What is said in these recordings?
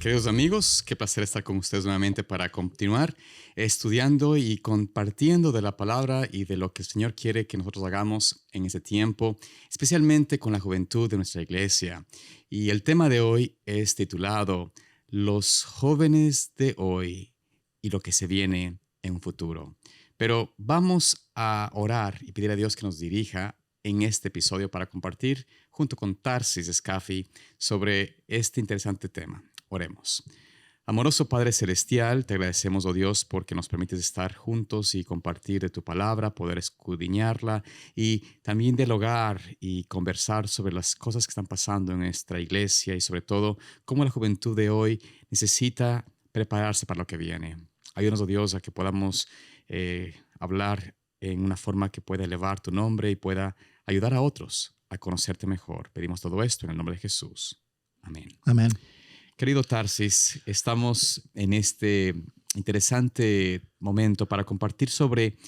Queridos amigos, qué placer estar con ustedes nuevamente para continuar estudiando y compartiendo de la palabra y de lo que el Señor quiere que nosotros hagamos en ese tiempo, especialmente con la juventud de nuestra iglesia. Y el tema de hoy es titulado Los jóvenes de hoy y lo que se viene en un futuro. Pero vamos a orar y pedir a Dios que nos dirija en este episodio para compartir junto con Tarsis Scafi sobre este interesante tema. Oremos. Amoroso Padre Celestial, te agradecemos, oh Dios, porque nos permites estar juntos y compartir de tu palabra, poder escudriñarla y también dialogar y conversar sobre las cosas que están pasando en nuestra iglesia y sobre todo cómo la juventud de hoy necesita prepararse para lo que viene. Ayúdanos, oh Dios, a que podamos hablar en una forma que pueda elevar tu nombre y pueda ayudar a otros a conocerte mejor. Pedimos todo esto en el nombre de Jesús. Amén. Amén. Querido Tarsis, estamos en este interesante momento para compartir sobre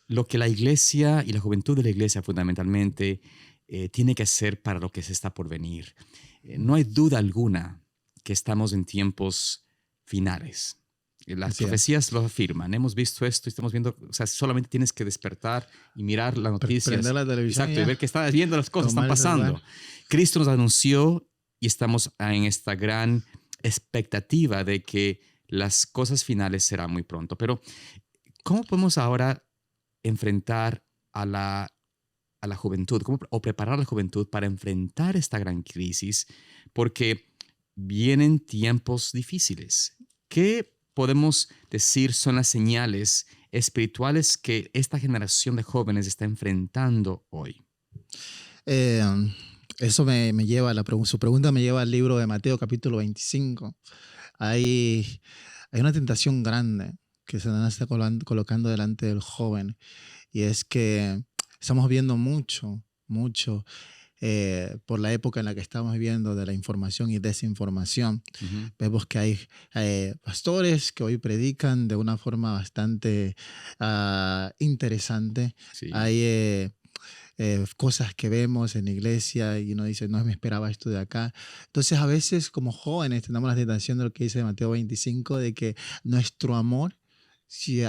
lo que la iglesia y la juventud de la iglesia fundamentalmente tiene que hacer para lo que se está por venir. No hay duda alguna que estamos en tiempos finales. Las profecías lo afirman. Hemos visto esto y estamos viendo, o sea, solamente tienes que despertar y mirar las noticias. Prender la televisión. Exacto, y ver que estás viendo las cosas están pasando. Cristo nos anunció y estamos en esta gran expectativa de que las cosas finales serán muy pronto. Pero, ¿cómo podemos ahora enfrentar a la juventud o preparar a la juventud para enfrentar esta gran crisis? Porque vienen tiempos difíciles. ¿Qué podemos decir son las señales espirituales que esta generación de jóvenes está enfrentando hoy? Eso me lleva, su pregunta me lleva al libro de Mateo capítulo 25. Hay una tentación grande que se nos está colocando delante del joven, y es que estamos viendo mucho por la época en la que estamos viviendo de la información y desinformación. Uh-huh. Vemos que hay pastores que hoy predican de una forma bastante interesante. Sí. Hay cosas que vemos en la iglesia y uno dice, no me esperaba esto de acá. Entonces, a veces como jóvenes tenemos la tentación de lo que dice Mateo 25, de que nuestro amor, si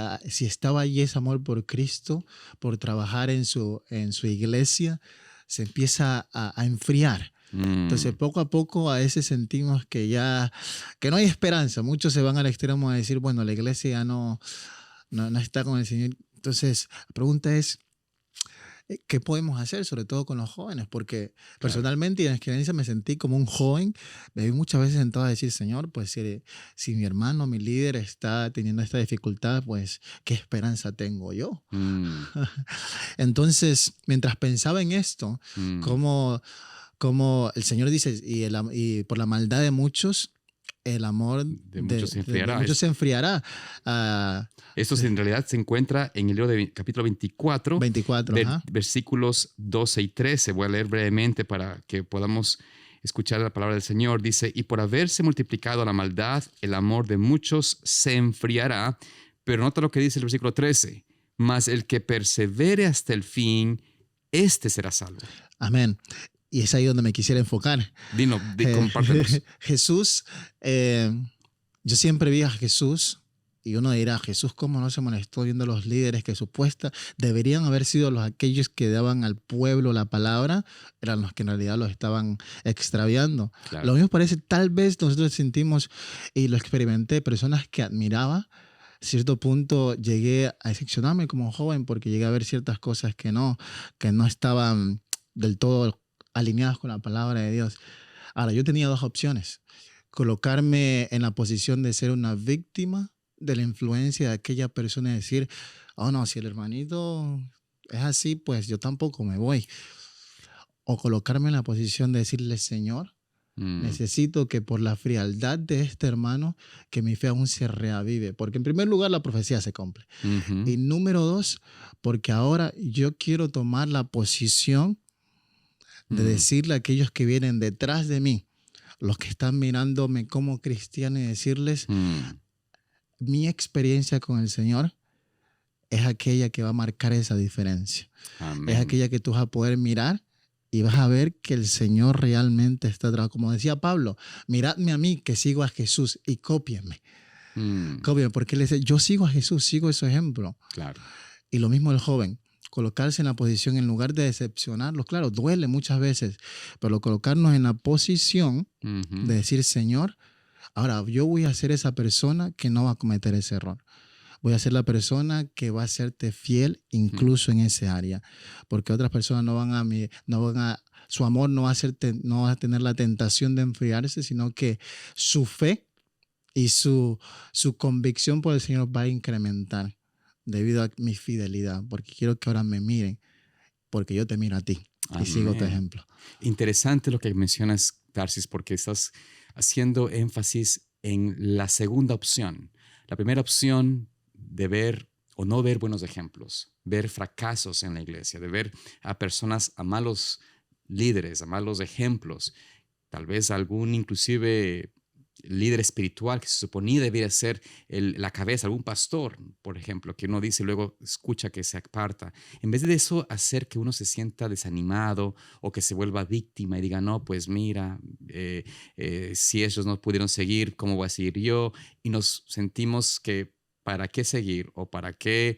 estaba allí ese amor por Cristo, por trabajar en su iglesia, se empieza a enfriar. Entonces, poco a poco a veces sentimos que no hay esperanza. Muchos se van al extremo a decir, bueno, la iglesia ya no está con el Señor. Entonces, la pregunta es, ¿qué podemos hacer, sobre todo con los jóvenes? Porque personalmente, en la experiencia me sentí como un joven. Me vi muchas veces sentado a decir, Señor, pues si mi hermano, mi líder está teniendo esta dificultad, pues, ¿qué esperanza tengo yo? Entonces, mientras pensaba en esto, como el Señor dice, y por la maldad de muchos, el amor de muchos se enfriará. Se enfriará. Esto en realidad se encuentra en el libro de capítulo 24, versículos 12 y 13. Voy a leer brevemente para que podamos escuchar la palabra del Señor. Dice, y por haberse multiplicado la maldad, el amor de muchos se enfriará. Pero nota lo que dice el versículo 13. Mas el que persevere hasta el fin, este será salvo. Amén. Y es ahí donde me quisiera enfocar. Compártenos. Jesús, yo siempre vi a Jesús, y uno dirá, Jesús, ¿cómo no se molestó viendo a los líderes que deberían haber sido aquellos que daban al pueblo la palabra? Eran los que en realidad los estaban extraviando. Claro. Lo mismo parece, tal vez nosotros sentimos, y lo experimenté, personas que admiraba. A cierto punto llegué a decepcionarme como joven porque llegué a ver ciertas cosas que no estaban del todo alineadas con la palabra de Dios. Ahora, yo tenía dos opciones: colocarme en la posición de ser una víctima de la influencia de aquella persona y decir, oh no, si el hermanito es así, pues yo tampoco me voy. O colocarme en la posición de decirle, Señor, necesito que por la frialdad de este hermano, que mi fe aún se reavive. Porque en primer lugar, la profecía se cumple. Uh-huh. Y número dos, porque ahora yo quiero tomar la posición de decirle a aquellos que vienen detrás de mí, los que están mirándome como cristiano, y decirles, mi experiencia con el Señor es aquella que va a marcar esa diferencia. Amén. Es aquella que tú vas a poder mirar y vas a ver que el Señor realmente está atrás. Como decía Pablo, miradme a mí que sigo a Jesús y cópienme. Mm, Cópienme, porque él dice, yo sigo a Jesús, sigo su ejemplo. claro. Y lo mismo el joven, colocarse en la posición en lugar de decepcionarlos. Claro, duele muchas veces, pero colocarnos en la posición de Ujú, decir, Señor, ahora yo voy a ser esa persona que no va a cometer ese error. Voy a ser la persona que va a serte fiel ujú. incluso en ese área, porque otras personas su amor no va a tener la tentación de enfriarse, sino que su fe y su convicción por el Señor va a incrementar debido a mi fidelidad, porque quiero que ahora me miren, porque yo te miro a ti y sigo tu Amén. ejemplo. Interesante lo que mencionas, Tarsis, porque estás haciendo énfasis en la segunda opción. La primera opción de ver o no ver buenos ejemplos, ver fracasos en la iglesia, de ver a personas, a malos líderes, a malos ejemplos, tal vez algún inclusive líder espiritual que se suponía debía ser la cabeza, algún pastor, por ejemplo, que uno dice y luego escucha que se aparta. En vez de eso, hacer que uno se sienta desanimado o que se vuelva víctima y diga, no, pues mira, si ellos no pudieron seguir, ¿cómo voy a seguir yo? Y nos sentimos que para qué seguir o para qué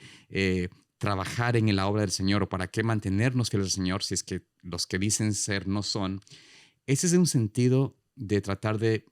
trabajar en la obra del Señor o para qué mantenernos fieles al Señor si es que los que dicen ser no son. Ese es un sentido de tratar de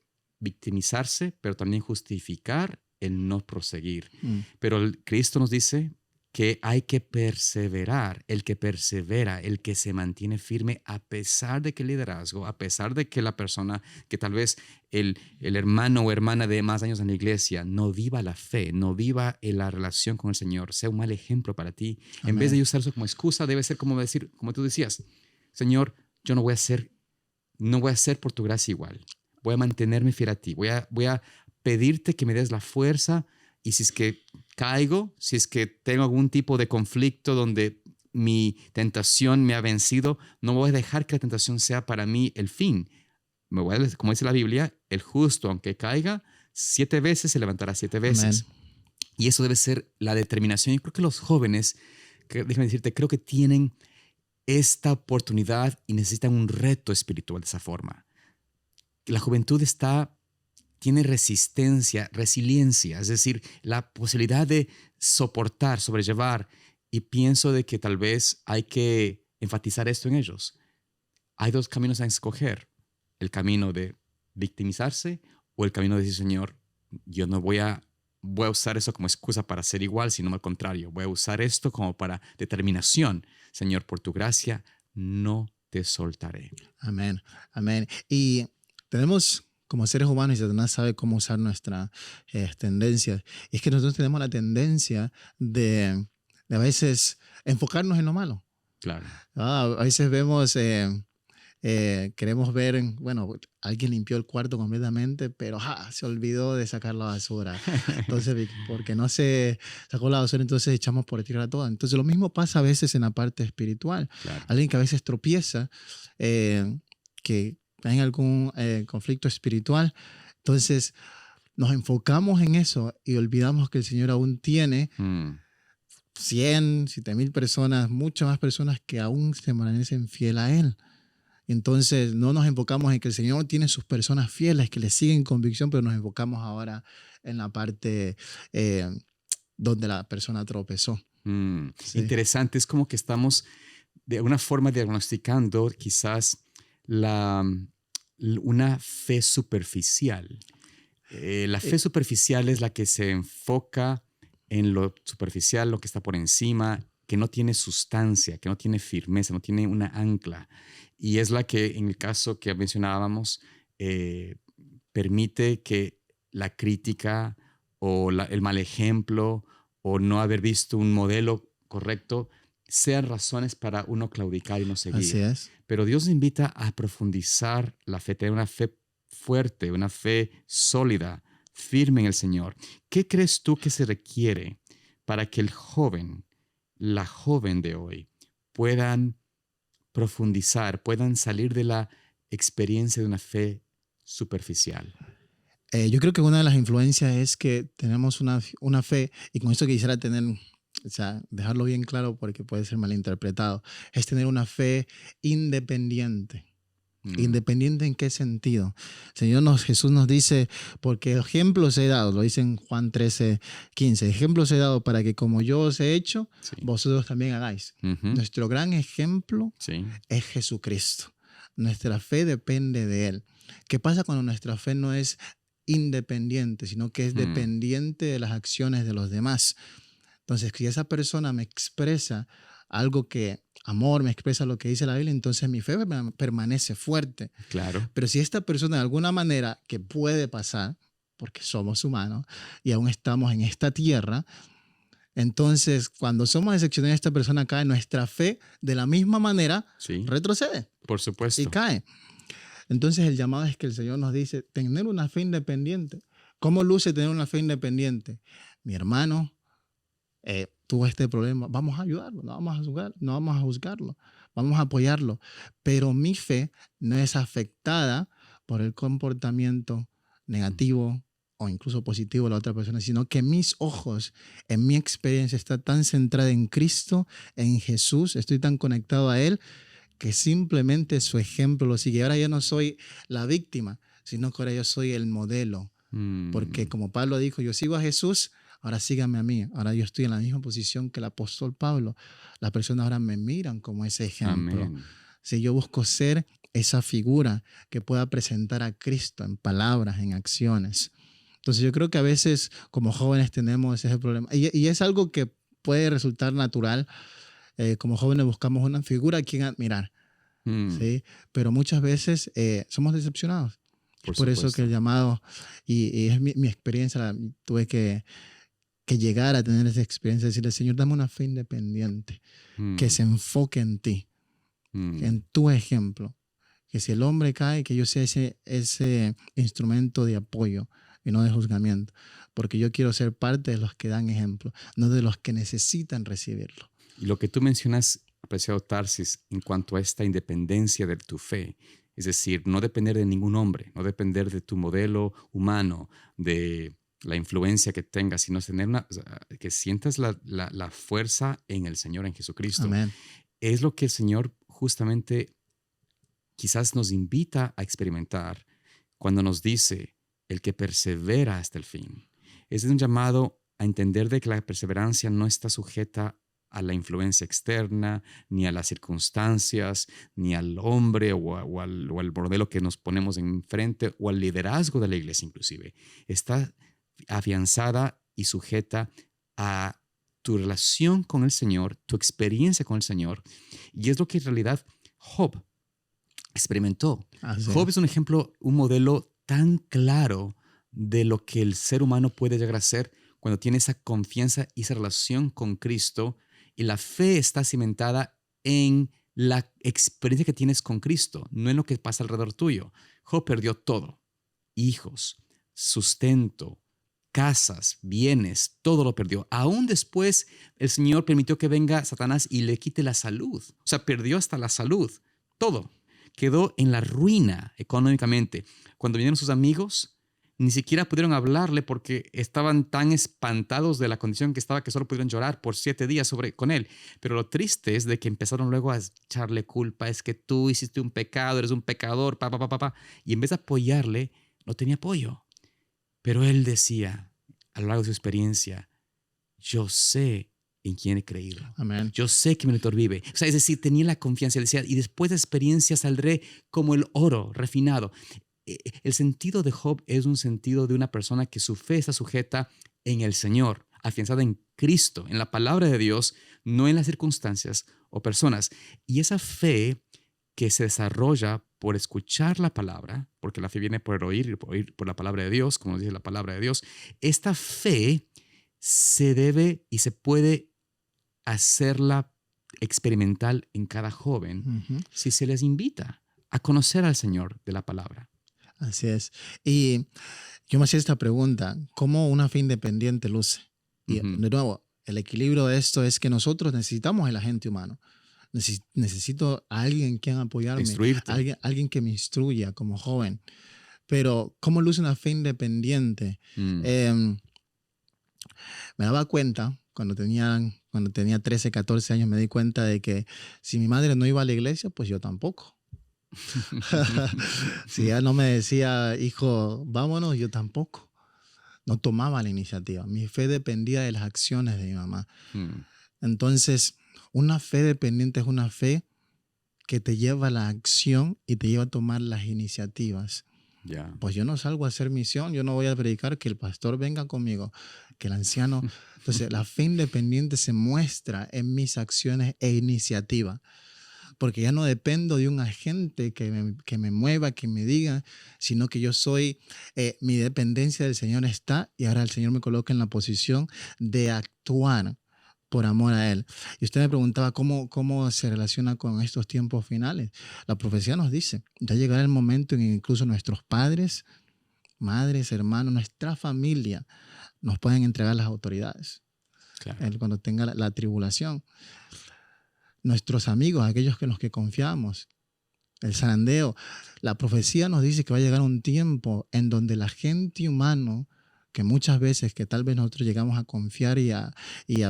victimizarse, pero también justificar el no proseguir. Mm. Pero Cristo nos dice que hay que perseverar, el que persevera, el que se mantiene firme a pesar de que el liderazgo, a pesar de que la persona, que tal vez el hermano o hermana de más años en la iglesia no viva la fe, no viva en la relación con el Señor, sea un mal ejemplo para ti, en vez Amén. de usar eso como excusa, debe ser como decir, como tú decías, Señor, yo no voy a hacer por tu gracia igual. Voy a mantenerme fiel a ti. Voy a pedirte que me des la fuerza y si es que caigo, si es que tengo algún tipo de conflicto donde mi tentación me ha vencido, no voy a dejar que la tentación sea para mí el fin. Como dice la Biblia, el justo, aunque caiga 7 veces, se levantará 7 veces. Amén. Y eso debe ser la determinación. Y creo que los jóvenes, déjame decirte, creo que tienen esta oportunidad y necesitan un reto espiritual de esa forma. La juventud tiene resistencia, resiliencia, es decir, la posibilidad de soportar, sobrellevar, y pienso de que tal vez hay que enfatizar esto en ellos. Hay dos caminos a escoger, el camino de victimizarse o el camino de decir, Señor, yo no voy a usar eso como excusa para ser igual, sino al contrario, voy a usar esto como para determinación. Señor, por tu gracia, no te soltaré. Amén. Amén. Y tenemos como seres humanos, y Satanás sabe cómo usar nuestras tendencias. Y es que nosotros tenemos la tendencia de a veces enfocarnos en lo malo. Claro. A veces queremos ver, bueno, alguien limpió el cuarto completamente, pero se olvidó de sacar la basura. Entonces, porque no se sacó la basura, entonces echamos por tierra todo. Entonces, lo mismo pasa a veces en la parte espiritual. Claro. Alguien que a veces tropieza, que está en algún conflicto espiritual, entonces nos enfocamos en eso y olvidamos que el Señor aún tiene 100, 7,000 personas, muchas más personas que aún se permanecen fiel a Él. Entonces no nos enfocamos en que el Señor tiene sus personas fieles que le siguen convicción, pero nos enfocamos ahora en la parte donde la persona tropezó. Sí. Interesante, es como que estamos de alguna forma diagnosticando quizás una fe superficial. La fe superficial es la que se enfoca en lo superficial, lo que está por encima, que no tiene sustancia, que no tiene firmeza, no tiene una ancla. Y es la que, en el caso que mencionábamos, permite que la crítica o el mal ejemplo o no haber visto un modelo correcto sean razones para uno claudicar y no seguir. Así es. Pero Dios nos invita a profundizar la fe, tener una fe fuerte, una fe sólida, firme en el Señor. ¿Qué crees tú que se requiere para que el joven, la joven de hoy, puedan profundizar, puedan salir de la experiencia de una fe superficial? Yo creo que una de las influencias es que tenemos una fe, y con esto quisiera tener o sea, dejarlo bien claro porque puede ser malinterpretado, es tener una fe independiente. ¿Independiente en qué sentido? Jesús nos dice, porque ejemplos he dado, lo dice en Juan 13:15, ejemplos he dado para que como yo os he hecho, Sí. vosotros también hagáis. Ujú. Nuestro gran ejemplo Sí. es Jesucristo. Nuestra fe depende de Él. ¿Qué pasa cuando nuestra fe no es independiente, sino que es dependiente de las acciones de los demás? Entonces, si esa persona me expresa algo que, amor, me expresa lo que dice la Biblia, entonces mi fe permanece fuerte. Claro. Pero si esta persona de alguna manera, que puede pasar, porque somos humanos y aún estamos en esta tierra, entonces cuando somos decepcionados, esta persona cae, nuestra fe de la misma manera Sí. retrocede Por y supuesto. cae. Entonces el llamado es que el Señor nos dice, tener una fe independiente. ¿Cómo luce tener una fe independiente? Mi hermano tuvo este problema, vamos a ayudarlo, no vamos a juzgarlo, vamos a apoyarlo. Pero mi fe no es afectada por el comportamiento negativo o incluso positivo de la otra persona, sino que mis ojos, en mi experiencia, está tan centrada en Cristo, en Jesús, estoy tan conectado a Él, que simplemente su ejemplo lo sigue. Ahora ya no soy la víctima, sino que ahora yo soy el modelo. Porque como Pablo dijo, yo sigo a Jesús, ahora síganme a mí. Ahora yo estoy en la misma posición que el apóstol Pablo. Las personas ahora me miran como ese ejemplo. Amén. Si yo busco ser esa figura que pueda presentar a Cristo en palabras, en acciones. Entonces yo creo que a veces como jóvenes tenemos ese problema. Y es algo que puede resultar natural. Como jóvenes buscamos una figura a quien admirar. ¿Sí? Pero muchas veces somos decepcionados. Por eso que el llamado, y es mi experiencia, tuve que llegar a tener esa experiencia, decirle, Señor, dame una fe independiente, que se enfoque en ti, en tu ejemplo, que si el hombre cae, que yo sea ese instrumento de apoyo y no de juzgamiento, porque yo quiero ser parte de los que dan ejemplo, no de los que necesitan recibirlo. Y lo que tú mencionas, apreciado Tarsis, en cuanto a esta independencia de tu fe, es decir, no depender de ningún hombre, no depender de tu modelo humano, de la influencia que tengas, sino tener que sientas la fuerza en el Señor, en Jesucristo. Amén. Es lo que el Señor justamente quizás nos invita a experimentar cuando nos dice el que persevera hasta el fin. Es un llamado a entender de que la perseverancia no está sujeta a la influencia externa, ni a las circunstancias, ni al hombre o al modelo que nos ponemos enfrente, o al liderazgo de la iglesia inclusive. Está afianzada y sujeta a tu relación con el Señor, tu experiencia con el Señor, y es lo que en realidad Job experimentó. Job es un ejemplo, un modelo tan claro de lo que el ser humano puede llegar a ser cuando tiene esa confianza y esa relación con Cristo, y la fe está cimentada en la experiencia que tienes con Cristo, no en lo que pasa alrededor tuyo. Job perdió todo: hijos, sustento, casas, bienes, todo lo perdió. Aún después el Señor permitió que venga Satanás y le quite la salud. O sea, perdió hasta la salud, todo. Quedó en la ruina económicamente. Cuando vinieron sus amigos, ni siquiera pudieron hablarle porque estaban tan espantados de la condición que estaba, que solo pudieron llorar por 7 días con él. Pero lo triste es de que empezaron luego a echarle culpa. Es que tú hiciste un pecado, eres un pecador, y en vez de apoyarle, no tenía apoyo. Pero él decía, a lo largo de su experiencia, yo sé en quién he creído. Amén. Yo sé que mi Redentor vive. O sea, es decir, tenía la confianza. Él decía, y después de experiencia saldré como el oro refinado. El sentido de Job es un sentido de una persona que su fe está sujeta en el Señor, afianzada en Cristo, en la palabra de Dios, no en las circunstancias o personas. Y esa fe que se desarrolla por escuchar la palabra, porque la fe viene por oír por la palabra de Dios, como dice la palabra de Dios, esta fe se debe y se puede hacerla experimental en cada joven si se les invita a conocer al Señor de la palabra. Así es. Y yo me hacía esta pregunta, ¿cómo una fe independiente luce? Y de nuevo, el equilibrio de esto es que nosotros necesitamos el agente humano. Necesito a alguien quien apoyarme, alguien que me instruya como joven. Pero ¿cómo luce una fe independiente? Me daba cuenta Cuando tenía 13, 14 años me di cuenta de que si mi madre no iba a la iglesia, pues yo tampoco. Si ella no me decía, hijo, vámonos, yo tampoco. No tomaba la iniciativa. Mi fe dependía de las acciones de mi mamá. Mm, Entonces, una fe dependiente es una fe que te lleva a la acción y te lleva a tomar las iniciativas. ya. Pues yo no salgo a hacer misión, yo no voy a predicar, que el pastor venga conmigo, que el anciano. Entonces, la fe independiente se muestra en mis acciones e iniciativa, porque ya no dependo de un agente que me mueva, que me diga, sino que yo soy, mi dependencia del Señor está, y ahora el Señor me coloca en la posición de actuar por amor a Él. Y usted me preguntaba cómo se relaciona con estos tiempos finales. La profecía nos dice, ya llegará el momento en que incluso nuestros padres, madres, hermanos, nuestra familia nos pueden entregar las autoridades. Claro. Cuando tenga la tribulación. Nuestros amigos, aquellos en los que confiamos, el zarandeo. La profecía nos dice que va a llegar un tiempo en donde la gente humana, que muchas veces que tal vez nosotros llegamos a confiar y a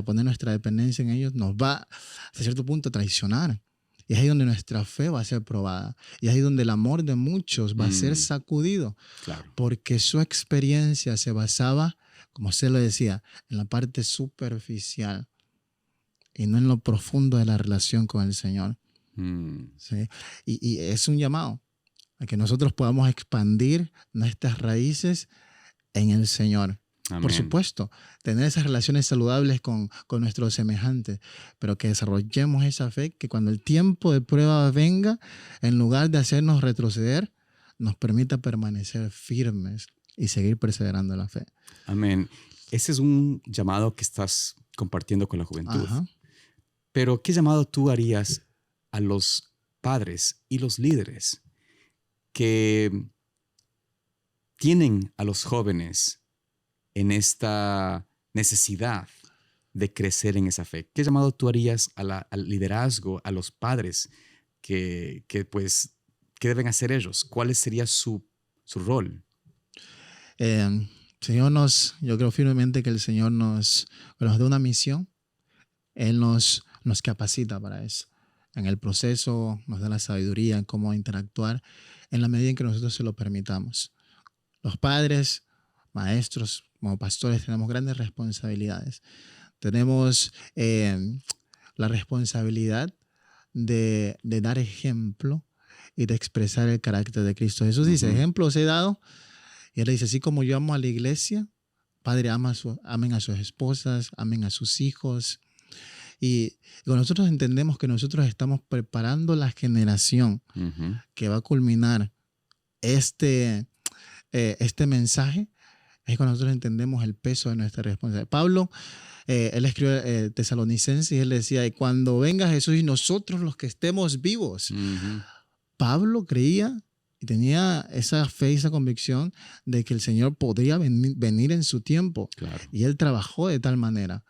poner nuestra dependencia en ellos, nos va hasta cierto punto a traicionar. Y es ahí donde nuestra fe va a ser probada. Y es ahí donde el amor de muchos va a ser sacudido. Claro. Porque su experiencia se basaba, como usted lo decía, en la parte superficial y no en lo profundo de la relación con el Señor. ¿Sí? Y es un llamado a que nosotros podamos expandir nuestras raíces en el Señor. Amén. Por supuesto, tener esas relaciones saludables con nuestros semejantes, pero que desarrollemos esa fe que cuando el tiempo de prueba venga, en lugar de hacernos retroceder, nos permita permanecer firmes y seguir perseverando en la fe. Amén. Ese es un llamado que estás compartiendo con la juventud. Ajá. Pero, ¿qué llamado tú harías a los padres y los líderes que tienen a los jóvenes en esta necesidad de crecer en esa fe? ¿Qué llamado tú harías al liderazgo, a los padres que ¿qué deben hacer ellos? ¿Cuál sería su rol? Yo creo firmemente que el Señor nos da una misión. Él nos capacita para eso. En el proceso nos da la sabiduría en cómo interactuar en la medida en que nosotros se lo permitamos. Los padres, maestros, como pastores, tenemos grandes responsabilidades. Tenemos la responsabilidad de dar ejemplo y de expresar el carácter de Cristo. Jesús dice, ejemplos he dado. Y él dice, así como yo amo a la iglesia, Padre, amen a sus esposas, amen a sus hijos. Y cuando nosotros entendemos que nosotros estamos preparando la generación que va a culminar este mensaje, es cuando nosotros entendemos el peso de nuestra responsabilidad. Pablo, él escribió Tesalonicenses y él decía, y cuando venga Jesús y nosotros los que estemos vivos. Pablo creía y tenía esa fe y esa convicción de que el Señor podría venir en su tiempo. Claro. Y él trabajó de tal manera.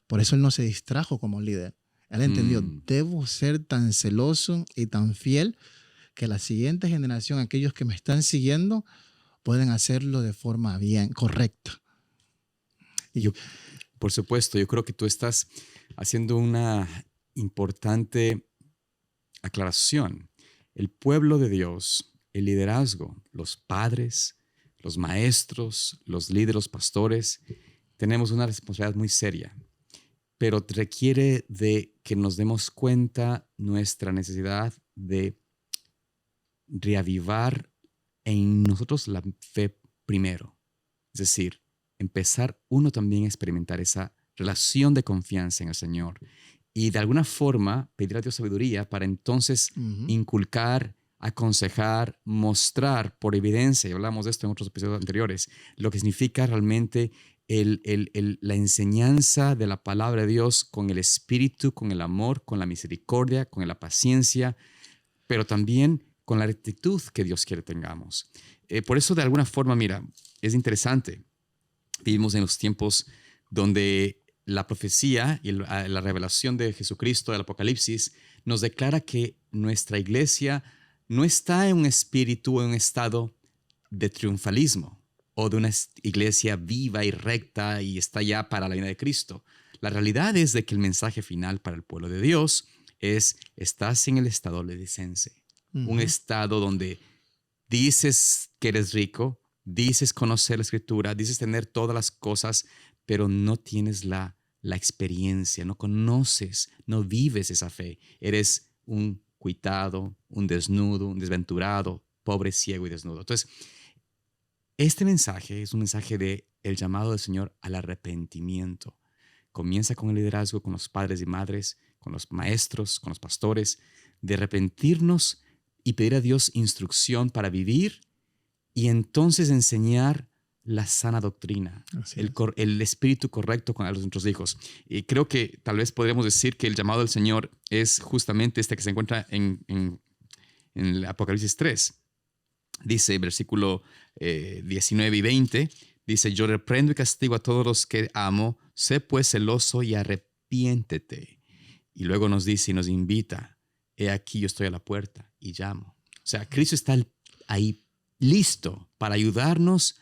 Por eso él no se distrajo como líder. Él entendió, debo ser tan celoso y tan fiel que la siguiente generación, aquellos que me están siguiendo, pueden hacerlo de forma bien, correcta. Por supuesto, yo creo que tú estás haciendo una importante aclaración. El pueblo de Dios, el liderazgo, los padres, los maestros, los líderes, los pastores, tenemos una responsabilidad muy seria, pero requiere de que nos demos cuenta nuestra necesidad de reavivar en nosotros la fe primero. Es decir, empezar uno también a experimentar esa relación de confianza en el Señor y de alguna forma pedir a Dios sabiduría para entonces inculcar, aconsejar, mostrar por evidencia, y hablamos de esto en otros episodios anteriores, lo que significa realmente la enseñanza de la palabra de Dios con el espíritu, con el amor, con la misericordia, con la paciencia, pero también con la rectitud que Dios quiere tengamos. Por eso, de alguna forma, mira, es interesante. Vivimos en los tiempos donde la profecía y la revelación de Jesucristo, del Apocalipsis, nos declara que nuestra iglesia no está en un espíritu, en un estado de triunfalismo o de una iglesia viva y recta y está ya para la venida de Cristo. La realidad es de que el mensaje final para el pueblo de Dios es: estás en el estado adolescente, un estado donde dices que eres rico, dices conocer la escritura, dices tener todas las cosas, pero no tienes la experiencia, no conoces, no vives esa fe. Eres un cuitado, un desnudo, un desventurado, pobre, ciego y desnudo. Entonces, este mensaje es un mensaje de el llamado del Señor al arrepentimiento. Comienza con el liderazgo, con los padres y madres, con los maestros, con los pastores, de arrepentirnos y pedir a Dios instrucción para vivir y entonces enseñar la sana doctrina, el espíritu correcto con nuestros hijos. Y creo que tal vez podríamos decir que el llamado del Señor es justamente este que se encuentra en el Apocalipsis 3. Dice, versículo 19 y 20, dice: yo reprendo y castigo a todos los que amo, sé pues celoso y arrepiéntete. Y luego nos dice y nos invita: he aquí yo estoy a la puerta y llamo. O sea, Cristo está ahí listo para ayudarnos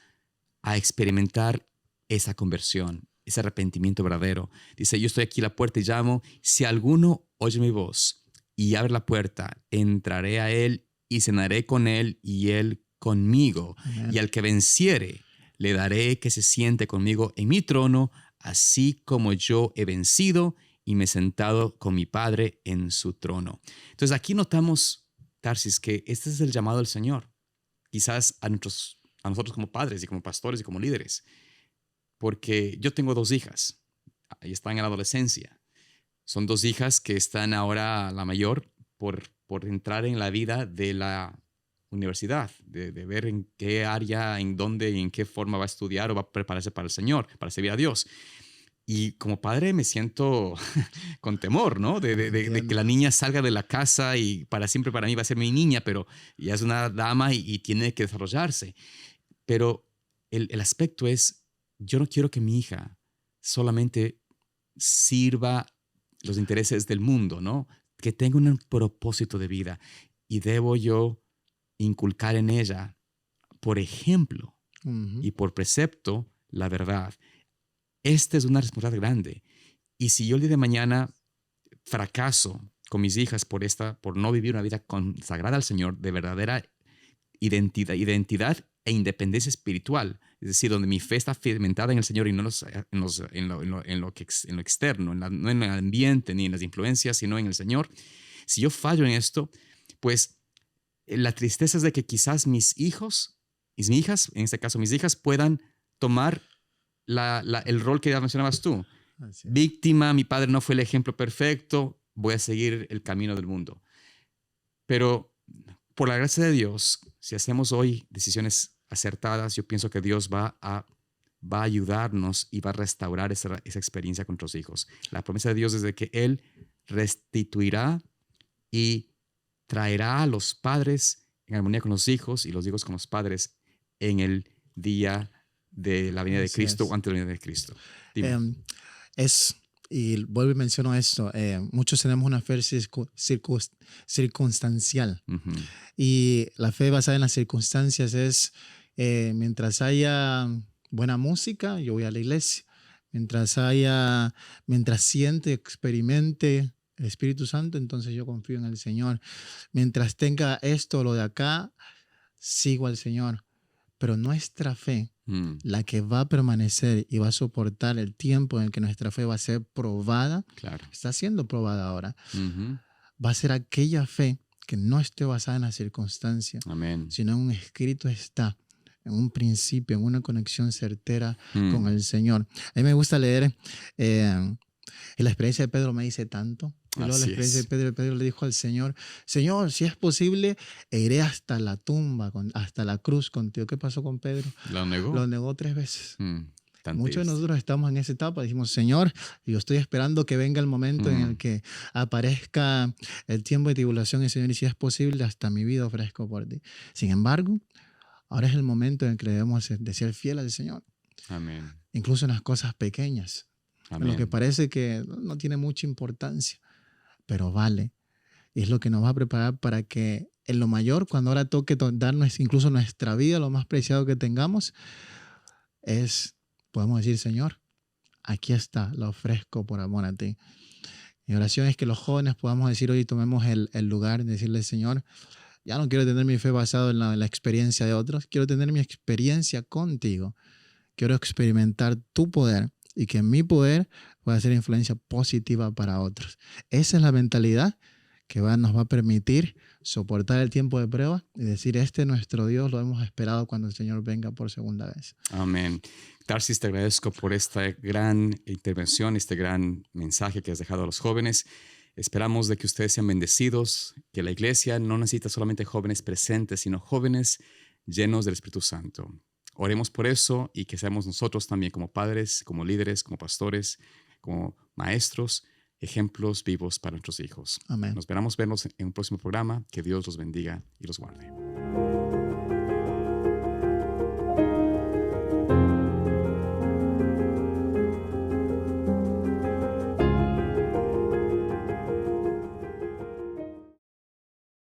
a experimentar esa conversión, ese arrepentimiento verdadero. Dice: yo estoy aquí a la puerta y llamo. Si alguno oye mi voz y abre la puerta, entraré a él y cenaré con él y él conmigo. Amén. Y al que venciere, le daré que se siente conmigo en mi trono, así como yo he vencido y me he sentado con mi Padre en su trono. Entonces aquí notamos, Tarsis, que este es el llamado del Señor. Quizás a nosotros como padres y como pastores y como líderes. Porque yo tengo 2 hijas y están en la adolescencia. Son 2 hijas que están ahora, la mayor, por entrar en la vida de la universidad, de ver en qué área, en dónde y en qué forma va a estudiar o va a prepararse para el Señor, para servir a Dios. Y como padre me siento con temor, ¿no? De que la niña salga de la casa y para siempre para mí va a ser mi niña, pero ya es una dama y tiene que desarrollarse. Pero el aspecto es, yo no quiero que mi hija solamente sirva los intereses del mundo, ¿no? Que tenga un propósito de vida. Y debo yo inculcar en ella, por ejemplo y por precepto, la verdad. Esta es una responsabilidad grande. Y si yo el día de mañana fracaso con mis hijas por no vivir una vida consagrada al Señor, de verdadera identidad e independencia espiritual, es decir, donde mi fe está fundamentada en el Señor y no en lo externo, no en el ambiente ni en las influencias, sino en el Señor. Si yo fallo en esto, pues la tristeza es de que quizás mis hijas, en este caso mis hijas, puedan tomar el rol que ya mencionabas tú. Víctima, mi padre no fue el ejemplo perfecto, voy a seguir el camino del mundo. Pero por la gracia de Dios, si hacemos hoy decisiones acertadas, yo pienso que Dios va a ayudarnos y va a restaurar esa experiencia con nuestros hijos. La promesa de Dios es de que Él restituirá y traerá a los padres en armonía con los hijos y los hijos con los padres en el día de la venida de Cristo o antes de la venida de Cristo. Y vuelvo y menciono esto, muchos tenemos una fe circunstancial. Y la fe basada en las circunstancias es, mientras haya buena música, yo voy a la iglesia. Mientras siente, experimente el Espíritu Santo, entonces yo confío en el Señor. Mientras tenga esto o lo de acá, sigo al Señor. Pero nuestra fe, la que va a permanecer y va a soportar el tiempo en el que nuestra fe va a ser probada, está siendo probada ahora, va a ser aquella fe que no esté basada en las circunstancias, sino en un escrito está, en un principio, en una conexión certera con el Señor. A mí me gusta leer, y la experiencia de Pedro me dice tanto. Y luego la experiencia de Pedro le dijo al Señor: Señor, si es posible, iré hasta la tumba, hasta la cruz contigo. ¿Qué pasó con Pedro? ¿Lo negó? Lo negó 3 veces. Muchos de nosotros estamos en esa etapa. Decimos: Señor, yo estoy esperando que venga el momento en el que aparezca el tiempo de tribulación. Y Señor, y si es posible, hasta mi vida ofrezco por ti. Sin embargo, ahora es el momento en el que debemos de ser fieles al Señor. Amén. Incluso en las cosas pequeñas. En lo que parece que no tiene mucha importancia, pero vale. Y es lo que nos va a preparar para que en lo mayor, cuando ahora toque darnos incluso nuestra vida, lo más preciado que tengamos, podemos decir: Señor, aquí está, lo ofrezco por amor a ti. Mi oración es que los jóvenes podamos decir hoy, tomemos el lugar de decirle, Señor, ya no quiero tener mi fe basada en la experiencia de otros, quiero tener mi experiencia contigo. Quiero experimentar tu poder y que mi poder pueda ser influencia positiva para otros. Esa es la mentalidad que nos va a permitir soportar el tiempo de prueba y decir, este nuestro Dios lo hemos esperado cuando el Señor venga por segunda vez. Amén. Tarsis, te agradezco por esta gran intervención, este gran mensaje que has dejado a los jóvenes. Esperamos de que ustedes sean bendecidos, que la iglesia no necesita solamente jóvenes presentes, sino jóvenes llenos del Espíritu Santo. Oremos por eso y que seamos nosotros también como padres, como líderes, como pastores, como maestros, ejemplos vivos para nuestros hijos. Amén. Nos esperamos vernos en un próximo programa. Que Dios los bendiga y los guarde.